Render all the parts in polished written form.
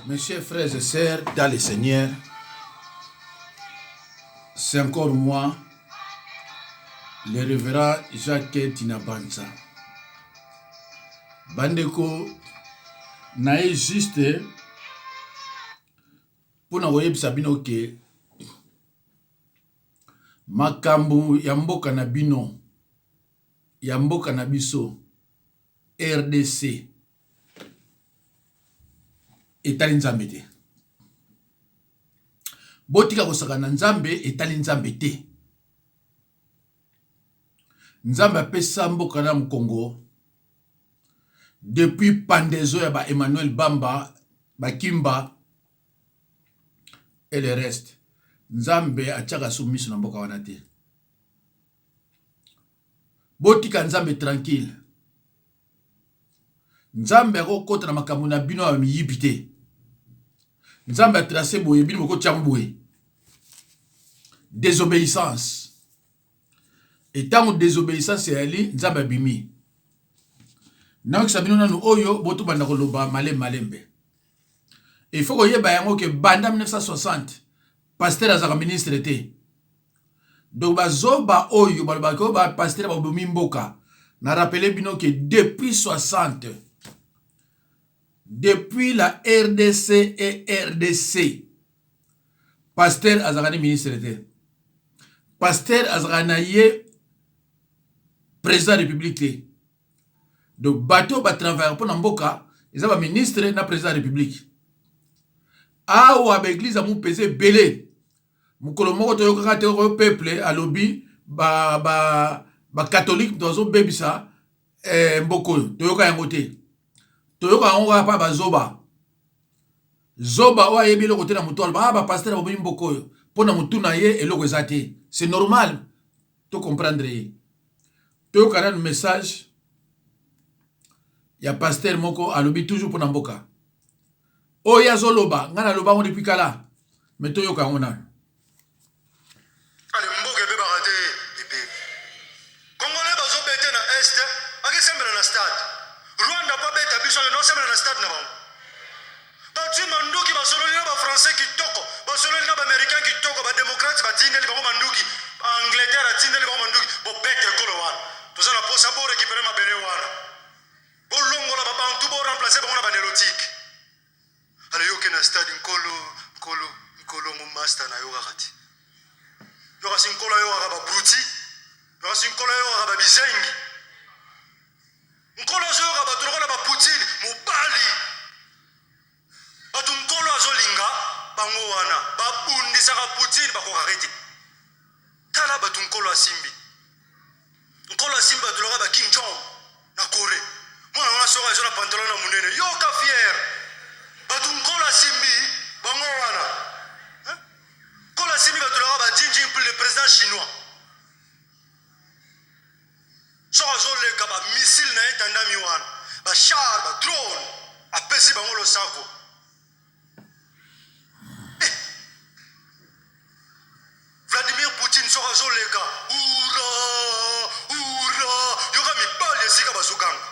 Mes chers frères et sœurs dans le Seigneur, c'est encore moi, le révérend Jacques Tinabanza. Bandeko, nae juste pour n'envoyer Sabino que makambu ya mboka na bino, ya mboka na biso, RDC, etali nzambe te. Botika kosaka na nzambe etali nzambe te. Nzambe apesa mboka na Mkongo depuis Pandezo ya ba Emmanuel Bamba, Bakimba et le reste. Nzambe atiaka soumiso na mboka wana te. Botika nzambe tranquille. Nzambe akokota na makambo na bino ya miyibi te. Nzambe a tracé boye bino moko tiango boye. Désobéissance. Et tant que désobéissance est allée, nzambe abimi. Donc sabino nanu oyo boto banda koloba malembe. Il faut que yeba yango que banda 1960 pasteur azaka ministre te. Donc bazoba oyo baloba ko ba pasteur ba bomi mboka. Na rappelé bino que depuis 60 depuis la RDC et RDC pasteur azaka ministre te. Pasteur azaka na ye président de la République. Donc bateau ba travailler pour mboka, ils ont ministre na président de la République. Ah ou avec l'église a mou pesé belé. Mukolo moko to yoka te ko peuple à lobby ba catholique dans un baby ça mboko to yoka yango te. To yoka yango pa ba zoba. Zoba wa yebi le côté na mutol ba pasteur ba mboko yo. Pona mutu na ye eloko ezate. C'est normal. To comprendre. To yoka un message. Ya pasteur moko a lobby toujours pour mboka. Oya zoloba, ngana loba on depuis kala. Mais to yoka ngona. Ale mboka be barate ebe. Congolais bazo bete na est, ake sembela na stade. Rwanda pa beta biso no sembela na stade na bango. Ba tu manduki ba solo na ba français ki toko, ba solo na ba américain ki toko, ba démocrate ba tindeli ba manduki, Angleterre tindeli ba manduki, bo bete kolo wana. Toza na posa bo récupérer ma bele wana. Bo longola ba bantu bo remplacer ba ngona ba nérotique. Ale yoke na stade nkolo mo master na yoka kati. Yoka sinkola yoka ba bruti. Yoka sinkola yoka ba bizengi. Nkolo yoka ba trokola ba putili mobali. Batu nkolo azolinga bango wana ba bundisa ka putili ba ko kareti. Tala batu nkolo asimbi. Nkolo asimba tuloka ba King John na Kore. Mwana wana soka ezona pantalon na munene. Yoka fier. Batu nkola simbi bango wana kola simbi batulaka ba Jinping pour le président chinois soka zoleka ba missile na etandami wana ba char ba drone apesi bango losako Vladimir Poutine soka zoleka ura yoka mibali esika bazokanga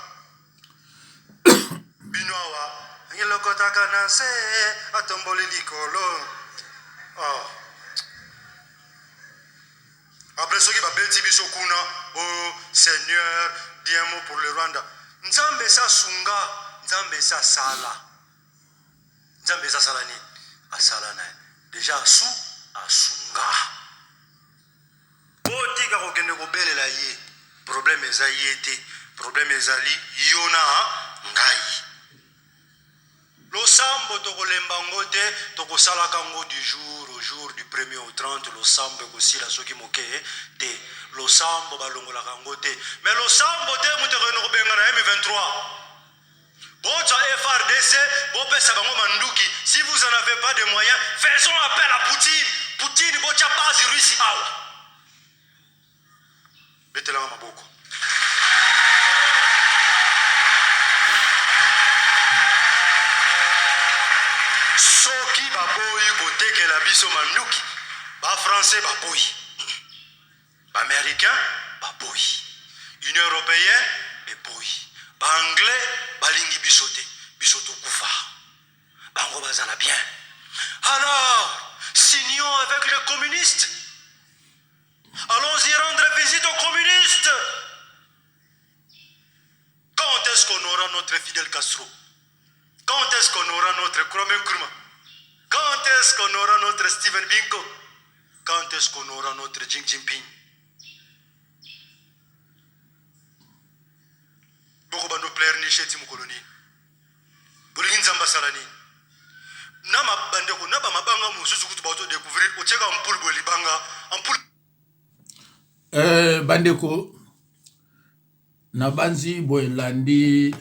binoawa Lokotaka na se atomboli likolo. Oh. Après ce qui va bêti biso kuna, oh Seigneur, dis un mot pour le Rwanda. Nzambe sa sunga, nzambe sa sala. Nzambe sa sala ni asala na. Déjà su asunga. Oti ka kokende ko belela ye. Problème ezayete, problème ezali yona ngai. Losambo toko lembango te toko salaka ngo du jour au jour du 1er au 30 losambo kosila soki moke te losambo balongola kango te mais losambo te muteko no benga na M23 Bocha FRDC bopesa bango manduki si vous en avez pas de moyens faisons appel à Poutine bocha base Russie awa betela maboko soki baboyi kotekela biso manduki ba français baboyi ba américain baboyi union européenne eboyi ba anglais balingi biso te biso to kufa bango bazala bien. Alors, signons avec les communistes. Allons-y rendre visite aux communistes. Quand est-ce qu'on aura notre Fidel Castro? Quand est-ce qu'on aura notre Kwame Nkrumah? Quand est-ce qu'on aura notre Steven Biko? Quand est-ce qu'on aura notre Xi Jinping? Boko bando player ni sheti mu koloni. Bulin zamba salani. Nama bande ko naba mabanga mu susu kutu bato découvrir o tsheka mpulbo libanga ampul bandeko na banzi boelandi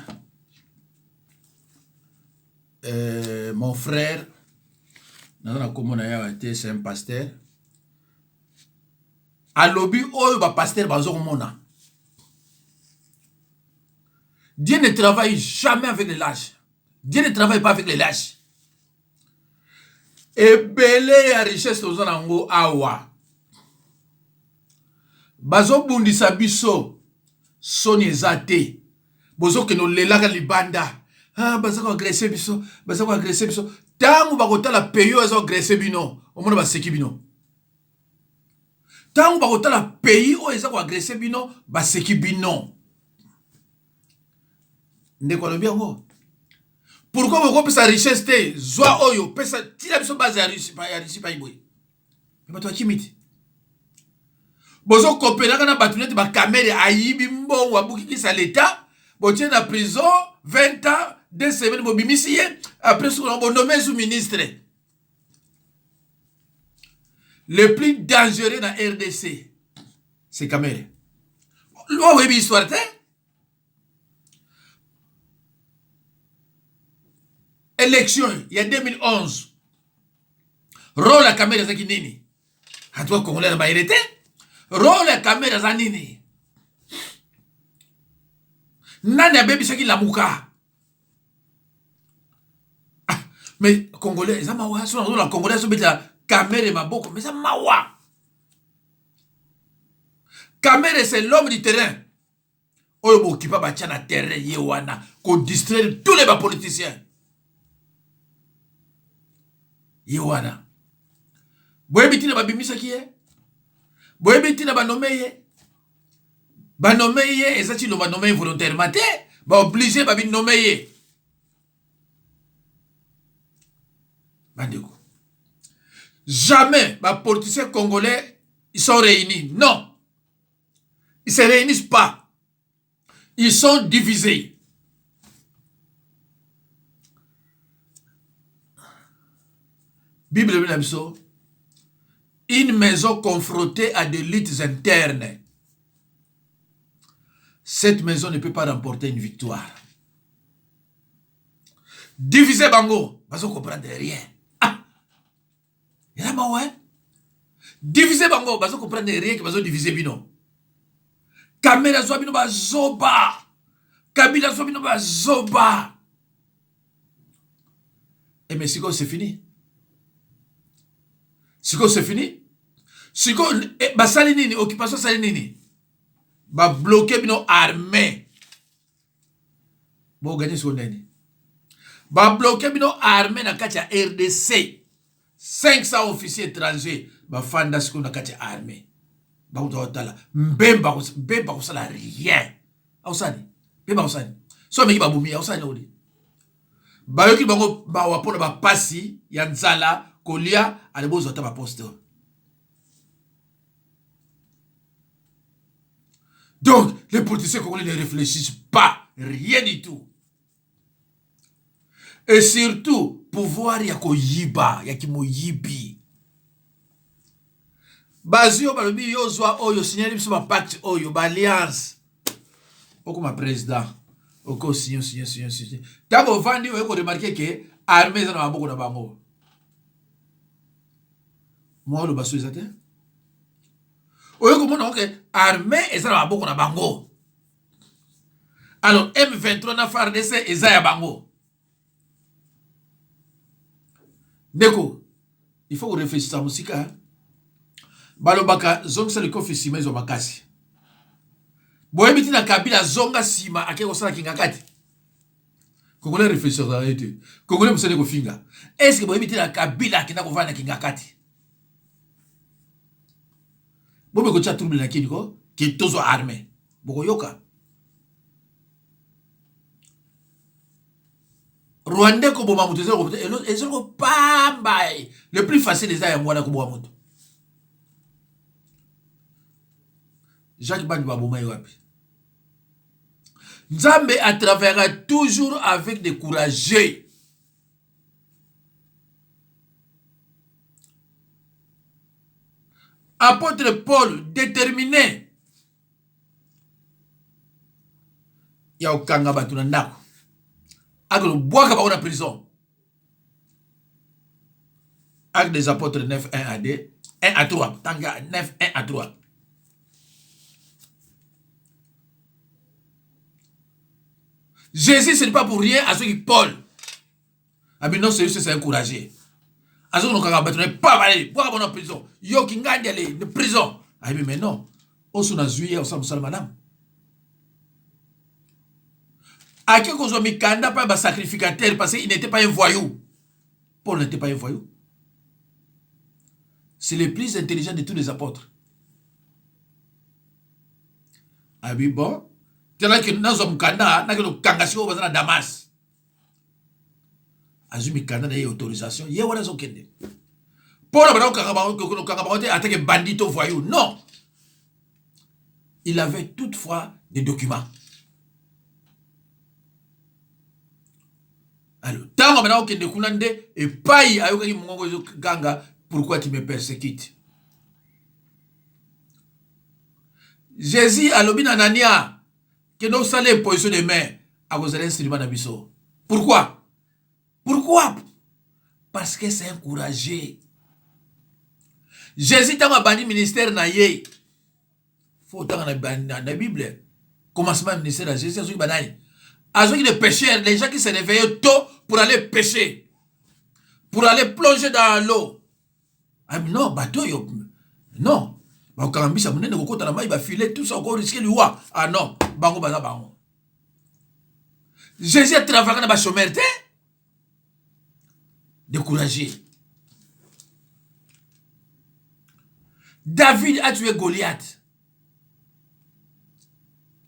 mon frère na komona ya été c'est un pasteur alobi oyo ba pasteur bazo komona. Dieu ne travaille jamais avec les lâches. Dieu ne travaille pas avec les lâches. Et belé ya richesse aux anango awa. Bazo bundisa biso soni ezate. Bozo ke no lelaka libanda. Ah bazo ko agresser biso, bazo ko agresser biso. Tangu bakotala peyo azo agresser bino, omona baseki bino. Tangu bakotala pays o eza ko agresser bino, baseki bino. Ndeko lobi yango. Pourquoi vous comprenez sa richesse te zwa oyo pesa tila biso base ya Russie pa iboy. Mais bato kimiti. Bozo kopelaka na batunete ba kamere ayibi mbongo abukikisa l'état, botie na prison 20 ans, 2 semaines bo bimisiye, après sous on nommé sous ministre. Le plus dangereux dans RDC c'est Kamere. Lo webi histoire te. Élection, il y a 2011. Rôle la caméra zaki nini? A toi congolais na bairete? Rôle la caméra za nini? Nani a bebi saki la muka? Ah, mais congolais, ça mawa, sur la congolais so beta caméra maboko, mais ça mawa. Caméra c'est l'homme du terrain. Oyo bo kipa ba tchana terrain yewana ko distraire tous les politiciens. Yewana. Boyebi tina babimisa kiye. Boyebi tina banomeye. Banomeye ezati lo banomeye volontairement te. Ba obligé ba binomeye. Bandeko. Jamais ba politiciens congolais ils sont réunis. Non. Ils se réunissent pas. Ils sont divisés. Bible dit une maison confrontée à des luttes internes. Cette maison ne peut pas remporter une victoire. Diviser bango, parce qu'on comprend rien. Ah, il y a pas ouais. Diviser bango, parce qu'on comprend rien que parce qu'on diviser bino. Kamera soit bino ba zoba. Kabila soit bino ba zoba. Et mais c'est fini. Siko c'est fini. Siko basali nini occupation sali nini. Ba bloquer bino armée. Bo gagner son nani. Ba bloquer bino armée na kati ya RDC. 500 officiers étrangers ba fanda siko na kati ya armée. Ba utala mbemba ko sala rien. Ausani. Mbemba ausani. So meki ba bumi ausani odi. Ba yoki bango ba wapona ba pasi ya nzala Kolia a besoin de poste. Donc, les politiciens congolais ne réfléchissent pas, rien du tout. Et surtout, pouvoir yako yiba, yakimo yibi. Bazio balobi yo zwa oyo signer biso ba pacte oyo ba alliance. Oko ma président, oko signer. Tango vandi o ko remarquer que armée za na maboko na bango. Moi le baso ezate. Oyo komona que armée ezala maboko na bango. Alors M23 na FARDC ezaya bango. Deko, il faut réfléchir à musika. Balobaka zonga le kofi sima ezo makasi. Boyebiti na Kabila zonga sima ake kosala kingakati. Congolais réfléchissent à été. Congolais, vous savez que finga. Est-ce que vous évitez la Kabila qui n'a pas fait Kingakati? Vous avez un trouble qui est tous armés. Vous yoka. Rwandais, comme vous avez dit, ils ont pas bail. Le plus facile, c'est ça, moi, comme vous avez dit. Jacques Bani Babouma Yoapi. Nzambe a travaillé toujours avec des courageux. Apôtre Paul, déterminé. Il y a aucun gars qui a avec le bois qui est en prison. Avec des apôtres 9, 1 à 2, 1 à 3. Tanga 9, 1 à 3. Jésus, ce n'est pas pour rien à ceux qui Paul. Ah, mais non, c'est encouragé. À ceux qui n'ont pas parlé, pourquoi on est en prison? Yo qui gagne de prison. Ah, mais non. On s'en a joué, on s'en a madame. À qui qu'on a mis Kanda pas un sacrificateur parce qu'il n'était pas un voyou. Paul n'était pas un voyou. C'est le plus intelligent de tous les apôtres. Ah oui, bon. Tellement que nous sommes Kanda, nous sommes Kangasio à Damas. Azumi Kanda n'a eu autorisation. Il y a une raison. Paul a attaqué bandit au voyou. Non. Il avait toutefois des documents. Alors, tant que maintenant que Kunande et paille à Yoki Mongo Ganga, pourquoi tu me persécutes? Jésus a l'obin Anania que nous salons position de main à vos instruments d'abisso. Pourquoi? Pourquoi? Parce que c'est encouragé. Jésus t'a banni ministère naïe. Faut dans la Bible. Commencement ministère de Jésus, c'est banani. À ceux qui sont pêcheurs, les gens qui se réveillent tôt pour aller pêcher, pour aller plonger dans l'eau. Ah non, bateau, non. Quand il va filer tout ça, encore risquer le roi. Ah non, bango baza bango. Jésus a travaillé dans la chômeur, découragé. David a tué Goliath.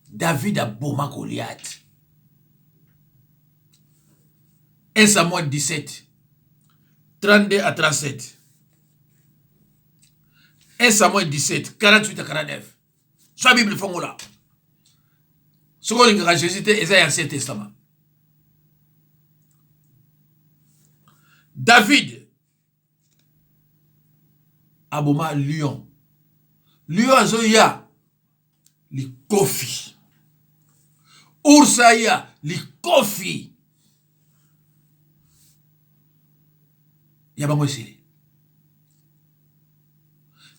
David a bombé Goliath. 1 Samuel 17, 32 à 37. 1 Samuel 17, 48 à 49. Sur la Bible, il là. Ce qu'on a Jésus, c'est l'Ancien Testament. David, Aboma, Lion. Lion, Zoya, les Kofi. Ursaya, les Kofi. Yabango esili.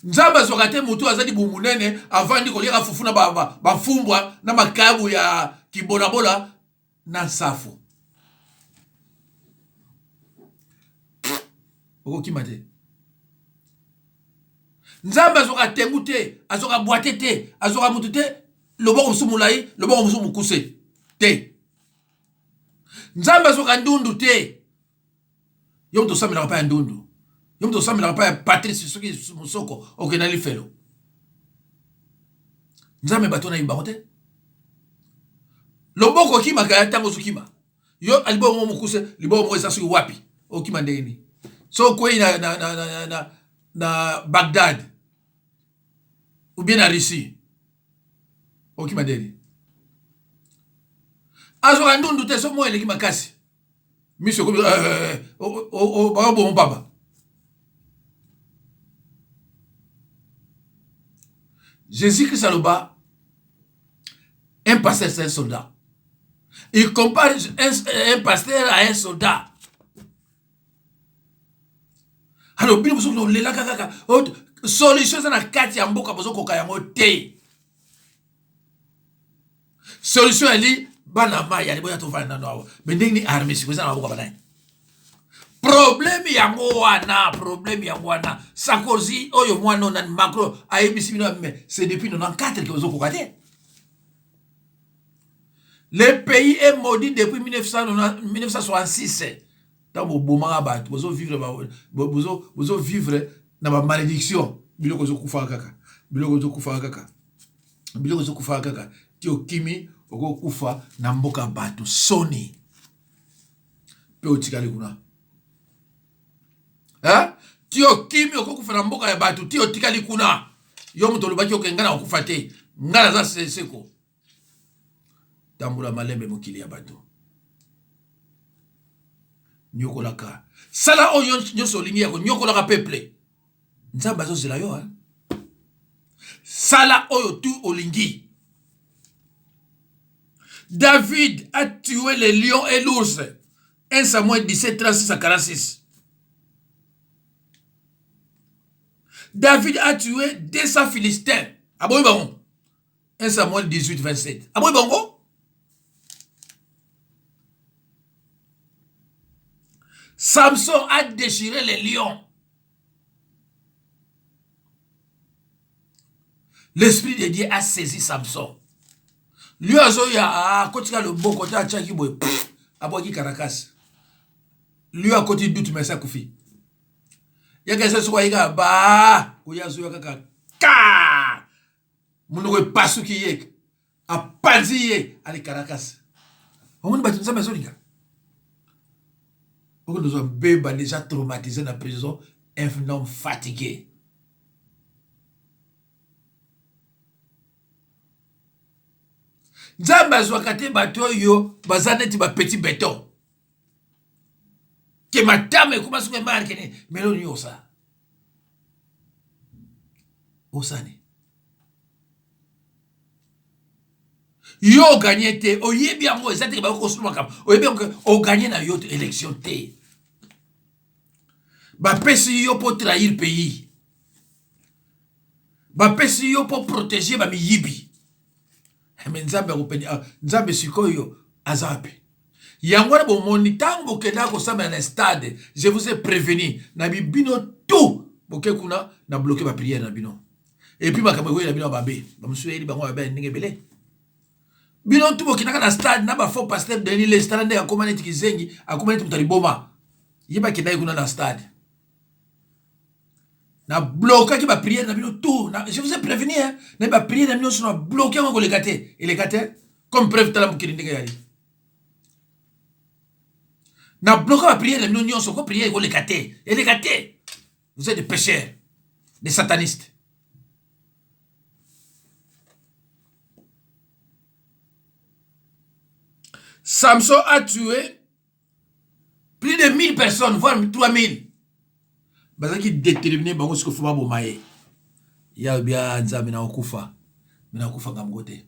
Nzamba sokate mutu azali bumunene avandi kolira fufuna bafumbwa na makabu ya kibola na safu. Oko kimate. Nzamba sokate ngute, azoka boite te, azoka mutu te, lobo musumulai, lobo musumukuse te. Nzamba soka ndundu te. Yom to samela pa ndundu. Yom to samela pa Patrice soki musoko okenali felo. Nzame batona imbaote. Loboko kima kaya tango sukima. Yo alibo mo mukuse, libo mo esasu wapi. Okima ndeni. So kwei na Bagdad. Ou bien na Russie. Okima ndeni. Azo ndundu te so mo eleki makasi. Monsieur, bon papa. Jésus-Christ Saloba, un pasteur c'est un soldat. Il compare un pasteur à un soldat. Alors, bien vous le kaka solution c'est na kati ya mboka bozo koka yango te. Solution elle bana maya liboya to vanda no mais ndeni armée si vous en aboka bana problème yango wana Sarkozy oyo mwana na Macron ayebisi bino mais c'est depuis 94 que vous okokate. Le pays est maudit depuis 1966. Tant que vous vivre, vous vivre dans ma malédiction. Biloko zo kufa kaka. Biloko zo kufa kaka. Biloko zo kufa kaka. Tio kimi oko kufa na mboka batu soni. Pe otikali kuna. Hein? Tio kimi oko kufa na mboka ya batu tio tikali kuna. Yo muto lobaki okengana okufa te. Ngala za seko. Tambula malembe mokili ya batu. Nyokolaka. Sala oyo nyoso lingi yako nyokolaka peuple. Nzamba zo zela yo hein. Sala oyo tu olingi. David a tué les lions et l'ours. 1 Samuel 17, 36 à 46. David a tué 200 Philistins. Aboy Bango. 1 Samuel 18, 27. Aboy Bango. Samson a déchiré les lions. L'Esprit de Dieu a saisi Samson. Lui a dit, quand il a le bon côté, il a dit, aboy Caracas. Lui a côté doute, mais ça koufi. Il y a quelqu'un qui a dit, bah, il y a quelqu'un qui a dit, mon pas ce qui est, a pas dit, allez Caracas. On va dire ça, mais ça, les gars. Nous avons déjà traumatisé dans la prison, un homme fatigué. Nzamba zwakate bato yo bazaneti ba petit béton. Que madame commence à marquer mais non yo ça. Osane. Yo gagné te oyebi yango ezati ba ko suma kam. Oyebi o gagné na yo élection te. Ba pesi yo pour trahir pays. Ba pesi yo pour protéger ba miyibi. Mais Nzambe sikoyo azapi. Yangwana bo moni tango kenda ko samba na stade. Je vous ai prévenu na bino tout. Boke kuna na bloquer ma prière na bino. Et puis makambo na bino babe. Ba musueli bango ba ndenge belé. Bino tout bokinaka na stade na ba faux pasteur Denis le stade ya komane tikizengi akomane mutaliboma. Yeba kenda kuna na stade. Na bloqué qui va prier na bino tout. Je vous ai prévenu hein. Na ba prier na bino sur bloqué ngo le gâté. Et les gâtés comme preuve tala mukiri ndenge yali. Na bloqué va prier na bino nyonso ko prier ngo le gâté. Et les gâtés. Vous êtes des pécheurs, des satanistes. Samson a tué plus de 1000 personnes, voire 3000. Bazaki déterminé bango siko fuma bomaye. Ya bia nzambe na okufa. Mina okufa ngamgote.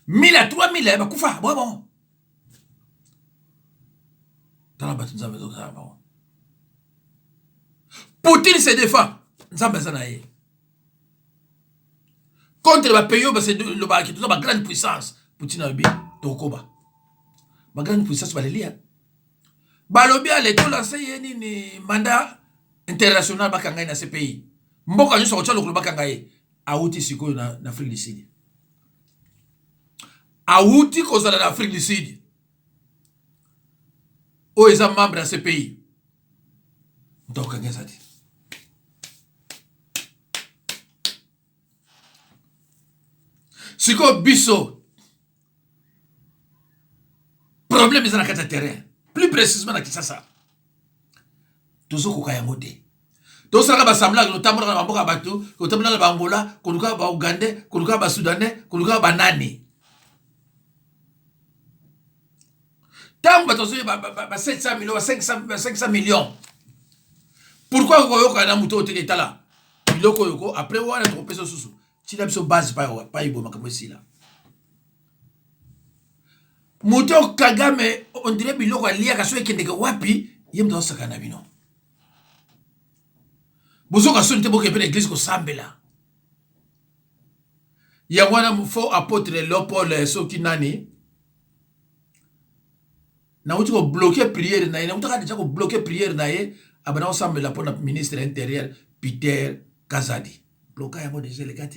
1000 à 3000 ba kufa. Bon. Tala batu nzambe zo ka ba. Poutine se défend. Nzambe sana ye. Contre ba pays ba c'est le ba qui tout ba grande puissance. Poutine a bi tokoba. Ba grande puissance ba lelia. Ba lobi a leto lancé yeni ni mandat international bakanga na ce pays. Mboka nyo so chalo bakanga ye. Auti siko na Afrique du Sud. Auti kozala na Afrique du Sud. O eza membre dans ce pays. Donc ngeza dit. Siko biso. Problème est dans la terrain. Plus précisément na Kinshasa. Tozo ko kaya ngote. To sala ba samla ko tamura na mboka batu, ko tamula ba Angola, ko luka ba Uganda, ko luka ba Sudanais, ko luka ba nani. Tant ba tozo ba 700 millions, 500 millions. Pourquoi ko yoka na muto te tala? Biloko yoko après wana to peso susu. Tila biso base pa ibo makambo sila. Muto Kagame on dirait biloko alia ka so ekendeke wapi, yemdo sakana bino. Bozoka sonite boke pe l'église ko sambela. Ya wana mfo apôtre Léopold soki nani. Na uti ko bloquer prière na ye, na utaka déjà ko bloquer prière na ye, abana o sambela pour le ministre intérieur Peter Kazadi. Bloquer ya mo déjà les gars.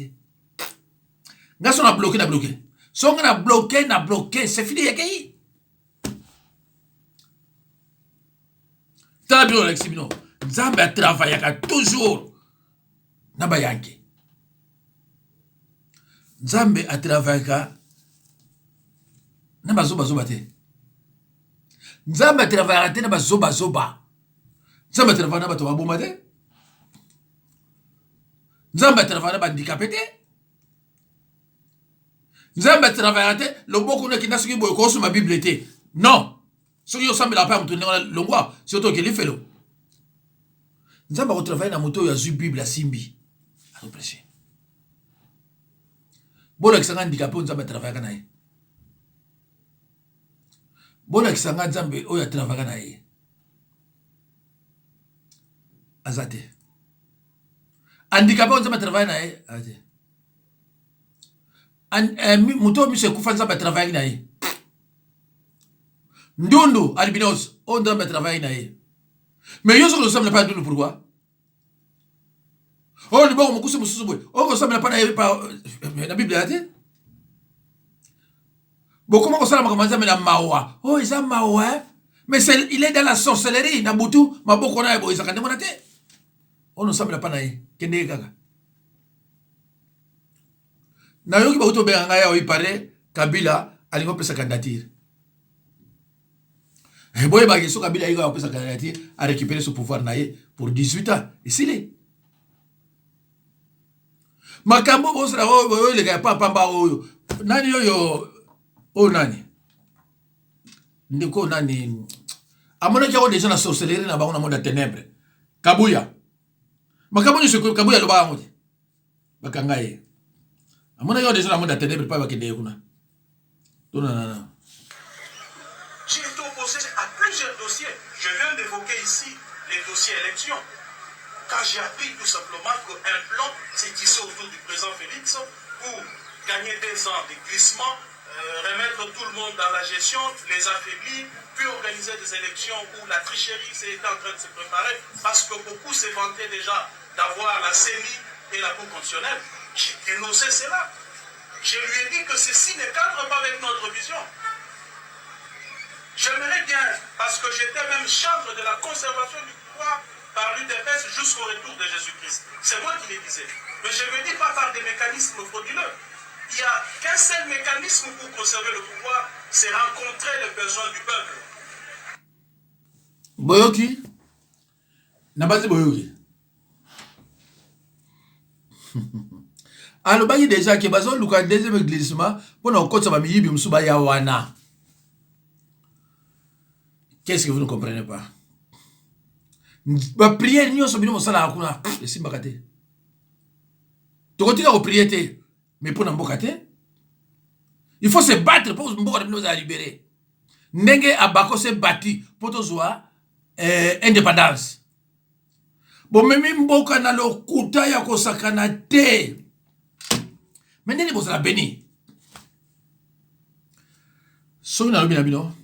Ngaso na bloquer. Songa na bloqué, c'est fini yaki. Tala bino Alexis bino. Nzambe a travaillé toujours na bayanke. Nzambe a travaillé na bazoba te. Nzambe a travaillé na bazoba. Nzambe a travaillé na bato baboma te. Nzambe a travaillé na bandicapé te. Nzambe a travaillé le boko na kinda soki boy ko so ma Bible te. Non. Soki yo sambe la pa mutu na longwa, si oto ke li felo. Nzambe a travaillé na moto ya zu Bible a simbi. A prêcher. Bola kisanga handicapé Nzambe a travaillé na ye. Bola kisanga Nzambe o ya travaillé na ye. Azate. Handicapé Nzambe a travaillé na ye. Azate. Muto mi se kufa Nzambe a travaillé na ye. Ndundu albinos on Nzambe a travaillé na ye. Mais yo so Nzambe pas ndundu pourquoi? Oh ni bon mukusu mususu boy. Oh Nzambe pas na ye pa na Bible ate. Bon comment on sala makambo Nzambe na mawa? Oh isa mawa. Mais il est dans la sorcellerie na butu maboko na ye boy sakande mona te. On Nzambe pas na ye. Kende kaka. Na yoki ba uto be ngaya o ipare Kabila alingo pesa candidature. Et boy ba yeso Kabila iga pesa candidature a récupérer ce pouvoir naie pour 18 ans. Et s'il est makambo bo sera o le ga pamba o nani yo o nani ndiko nani amona kia o déjà na sorcellerie na bango na monde ténèbres Kabuya makambo ni se Kabuya lo ba ngoti bakangaye amona yo déjà na monde ténèbres pa bakende kuna non. J'ai été opposé à plusieurs dossiers. Je viens d'évoquer ici les dossiers élections. Quand j'ai appris tout simplement qu'un plan s'est tissé autour du président Félix pour gagner des ans de glissement, remettre tout le monde dans la gestion, les affaiblir, puis organiser des élections où la tricherie était en train de se préparer, parce que beaucoup se vantaient déjà d'avoir la CENI et la Cour constitutionnelle. J'ai dénoncé cela. Je lui ai dit que ceci ne cadre pas avec notre vision. J'aimerais bien, parce que j'étais même chambre de la conservation du pouvoir par l'UDPS jusqu'au retour de Jésus-Christ. C'est moi qui le disais. Mais je ne le dis pas par des mécanismes frauduleux. Il n'y a qu'un seul mécanisme pour conserver le pouvoir, c'est rencontrer les besoins du peuple. Boyoki Nabazi Boyoki. Alors, il déjà que bazo luka deuxième glissement pour nous côté ba miyibi msuba ya wana. Qu'est-ce que vous ne comprenez pas? Ma prière n'y a pas sala akuna simba kate. Tu continues à prier mais pour n'embokate. Il faut se battre pour mboka nous a libérer. Ndenge abako se bâti pour tozoa indépendance. Bon même mboka na lokuta ya kosakana te. Mais nene bozala béni. So na lobi na bino.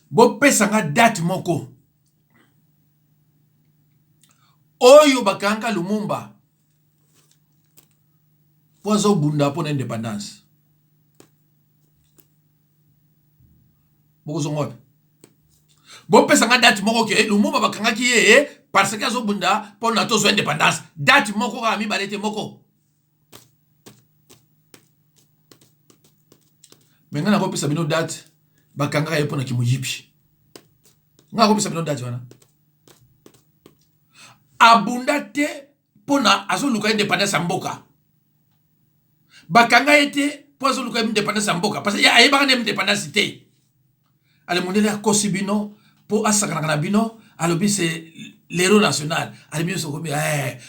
Bo pesa nga date moko. Oyo bakanga Lumumba. Pozo bunda pour l'indépendance. Boko zongote. Bo pesa nga date moko ke Lumumba bakanga ki ye parce que zo bunda pour na tozo indépendance. Date moko ka mi balete moko. Menga na ko pesa bino date bakanga ye pour na kimuyipi. Nga ko pesa bino date wana. Abunda te pour na azo luka indépendance mboka. Bakanga ete pour azo luka indépendance mboka parce que ya ayeba na indépendance te. Ale mondele akosibino pour asakana na bino alobi c'est l'héros national alobi so komi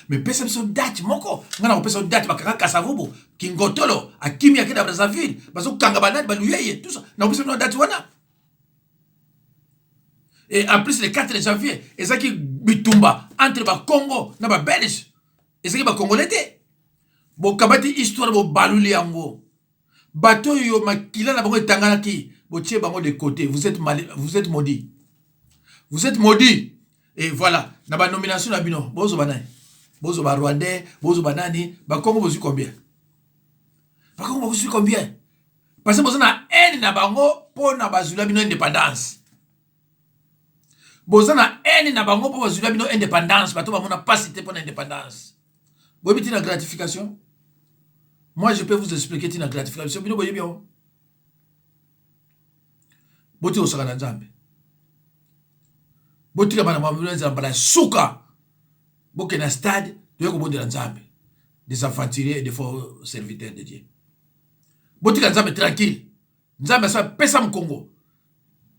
mais pesa biso date moko ngana ko pesa date bakanga Kasavubu Kingotolo akimi akida Brazzaville bazo kanga banani baluyeye tout ça na pesa date wana. Et en plus le 4 janvier ezaki bitumba entre ba Congo na ba Belge ezaki ba Congolais te bo kabati histoire bo baluli yango bato yo makila na bango tangana ki bo tie bango de côté. Vous êtes maudits. Vous êtes maudits. Et voilà na ba nomination na bino bozo banai bozo ba Rwandais, bozo ba nani, ba Congo bozo combien? Ba Congo bozo combien? Parce que bozo na haine na bango po na bazula bino indépendance. Bozo na haine na bango po bazula bino indépendance, bato ba mona pasité pour l'indépendance. Boyebi tina gratification? Moi je peux vous expliquer tina gratification bino boyebi bien. Boti osaka na Nzambe. Boti ka bana mamuna Nzamba suka. Boke na stade, doye ko bondela Nzambe. Des aventuriers et des faux serviteurs de Dieu. Boti ka Nzambe tranquille. Nzambe sa pesa mu Congo.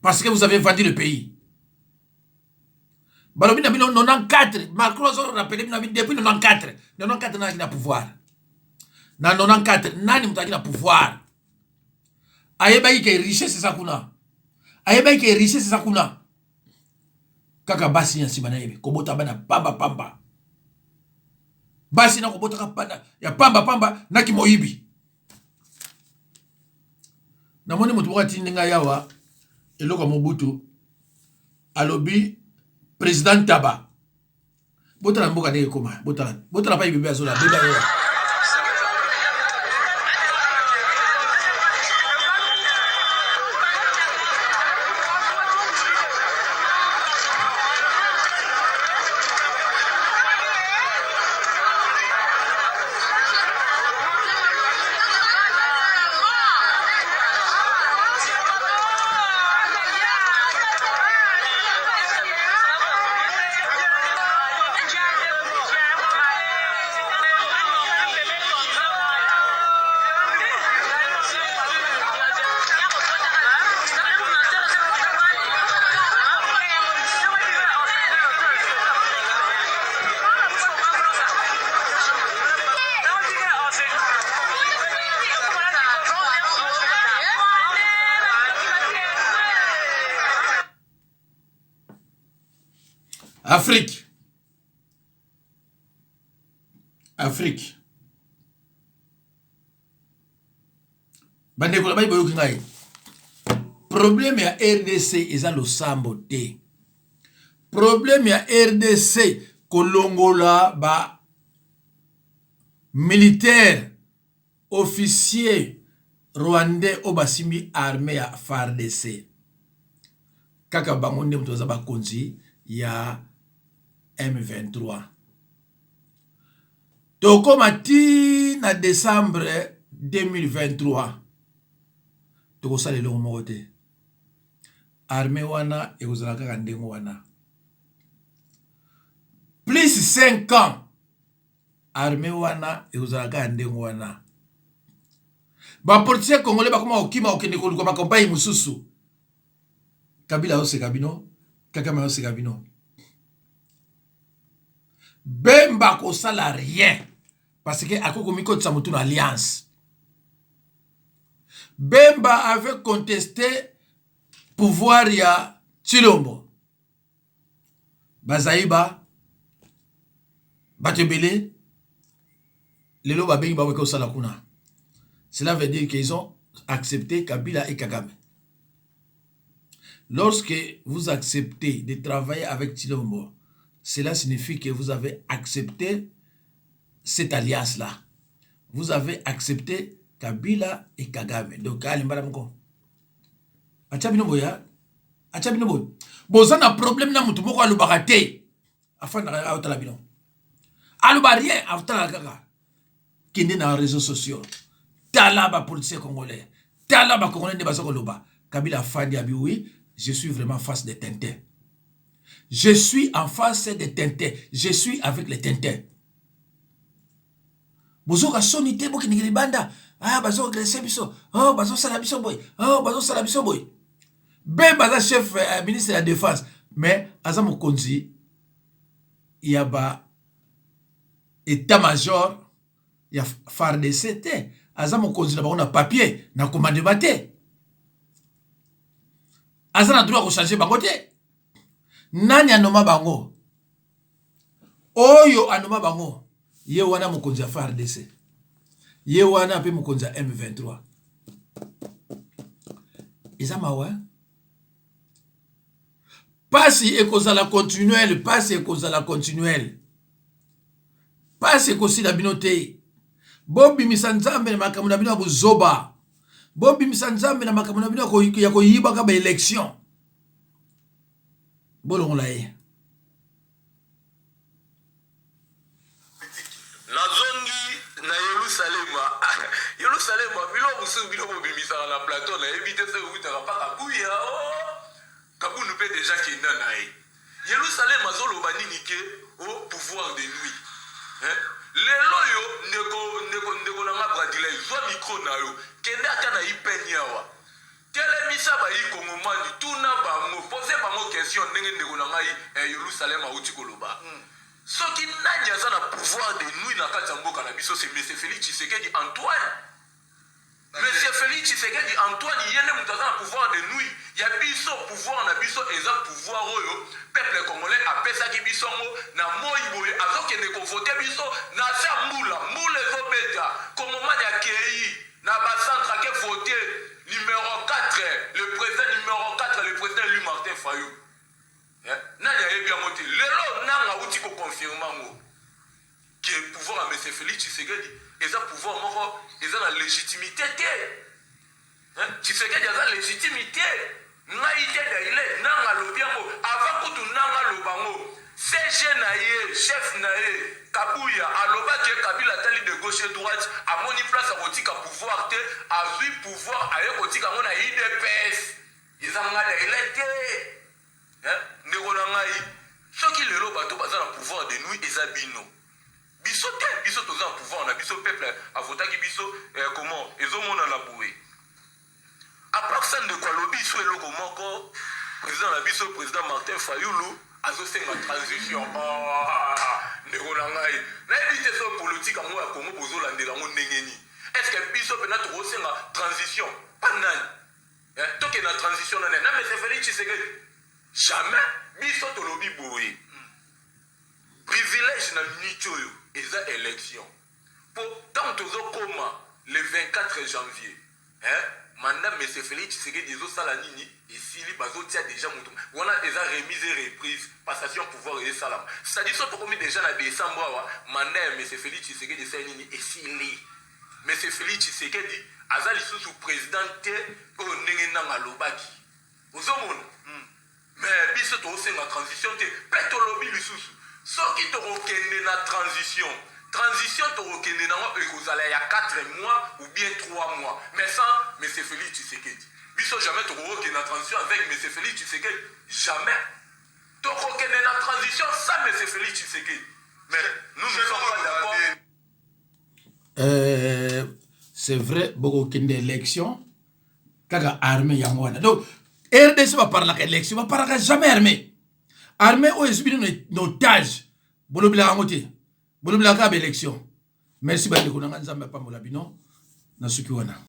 Parce que vous avez vendu le pays. Balobi na bino 94, Macron a rappelé bino depuis 94. 94 nani na pouvoir. Na 94 nani mutaki na pouvoir. Ayeba ike richesse sa kuna. Ayeba ike richesse sa kuna. Kaka basi ya sima na yebe kobota bana pamba. Basi na kobota kapana ya pamba na kimoyibi. Na moni mutu wakati ninga yawa eloko Mobutu alobi président Taba. Bota na mboka ndenge koma. Bota na pa bébé azola bébé azola. Afrique. Bande ko bay boyo ngai. Problème ya RDC eza lo sambo te. Problème ya RDC kolongola ba militaire officier rwandais obasimbi armée ya FARDC. Kaka bango nde mtoza ba konzi ya M23. Toko mati na décembre 2023. Toko sale longo mote. Armée wana ekozala kaka ndengo wana. Plus 5 ans. Armée wana ekozala kaka ndengo wana. Ba politicien congolais bakoma okima okende koluka ba campagne mususu. Kabila ose kabino, Kagame ose kabino. Bemba ko sala rien parce que akoko miko tsamutu na alliance. Bemba avait contesté pouvoir ya Tshilombo. Bazaïba Batebele lelo babengi ba weko sala kuna. Cela veut dire qu'ils ont accepté Kabila et Kagame. Lorsque vous acceptez de travailler avec Tshilombo, cela signifie que vous avez accepté cette alliance-là. Vous avez accepté Kabila et Kagame. Donc, Alimbaramko. Achabino boya. Achabino boy. Bozana problème na mutu moko alubarate. Afin na autala bino. Alubarien autala kaka. Kende na réseaux sociaux. Tala ba policier congolais. Tala ba congolais de basoko loba. Kabila fandi abi oui, je suis vraiment face des Tintin. Je suis en face des Tintin. Je suis avec les Tintin. Bozoka sonité boki nigiri banda. Ah, bazo agressé biso. Oh, bazo salabiso boy. Oh, bazo salabiso boy. Ben baza chef ministre de la défense. Mais azamo konzi yaba état-major ya FARDC te. Azamo konzi na ba papier na commandement te. Azana droit ko changer bango te. Nani anoma bango? Oyo anoma bango. Ye wana mokonzi ya FARDC. Ye wana pe mokonzi ya M23. Ezama wa? Pasi ekozala continuel, pasi ekozala continuel. pase kosila bino te. Bobimisa nzambe na makambo na bino ya bozoba. Bobimisa nzambe na makambo na bino ya koyiba ka ba élection. Bolongola ye. Na Yerusalem bilo musu bilo bobimisa na plateau na éviter ce uta ka kabuya kabu nous peut déjà kenda nae Yerusalem azoloba nini ke au pouvoir de nuit lelo yo ndeko na mabradile zo micro na yo kenda kana ipenya wa telemisa ba yi kongomani tuna ba mo poser ba mo question ndenge ndeko na ngai Yerusalem auti koloba ce qui n'a pas le pouvoir de nuit dans la mboka na biso c'est M. Félix Tshisekedi Antoine. M. Félix Tshisekedi Antoine, il y a le pouvoir de nuit. Il y a biso pouvoir na biso et ça pouvoir oyo peuple congolais appelle ça qui biso na moyiboye azoke ne ko voter biso na sa moula zo beta comme moment ya kei na ba centre ke voter numéro 4 le président Louis Martin Fayou. Nani a bien monté lelo nanga uti ko confirmer ngo que le pouvoir à M. Félix Tshisekedi et ça pouvoir moko et ça la légitimité Tshisekedi a la légitimité naïté d'aile nanga lobiango avant que tu nanga lobango CG naie chef naie Kabuya aloba que Kabila tali de gauche et droite a moni place à kotika pouvoir te a vu pouvoir a kotika ngona IDPS ils ont ngaile te ceux qui le bateau basé dans le pouvoir de nous et Zabino. Biso tous en pouvoir, on a biso peuple à voter qui biso comment ils ont mon la bouée. À part ça de quoi le biso et le comment président la biso président Martin Fayoulou a fait une transition. Négolangai. N'invite ce politique à moi à Congo Bozo Landela mon nengeni. Est-ce que biso peut être aussi une transition? Pas nan. Tant qu'il y a une transition, non mais c'est Félix Tshisekedi. Jamais biso to lobi boye privilège na minitoyo eza élection pour tant tozo koma le 24 janvier mandat M. Félix Tshisekedi zo sala nini esili bazo tia déjà mutu wana eza remise et reprise passation pouvoir et salam c'est-à-dire so to komi déjà na décembre wa mandat M. Félix Tshisekedi sa nini esili M. Félix Tshisekedi azali sous président te o ndenge nanga lobaki ozomona mais biso to c'est la transition te petolobi lisusu soki to okende na transition to okende na ekozala ya 4 mois ou bien 3 mois mais sans M. Félix Tshisekedi biso jamais to okende na transition avec M. Félix Tshisekedi jamais to okende na transition sans M. Félix Tshisekedi mais nous ne sommes pas d'accord c'est vrai beaucoup kende élection kaka armée yangwana donc RDC va parler de l'élection, va parler jamais armée. Armée au esprit de otage. Bolobila amote. Bolobila ka élection. Merci beaucoup. Nous avons pas molabino. Nasukiwana.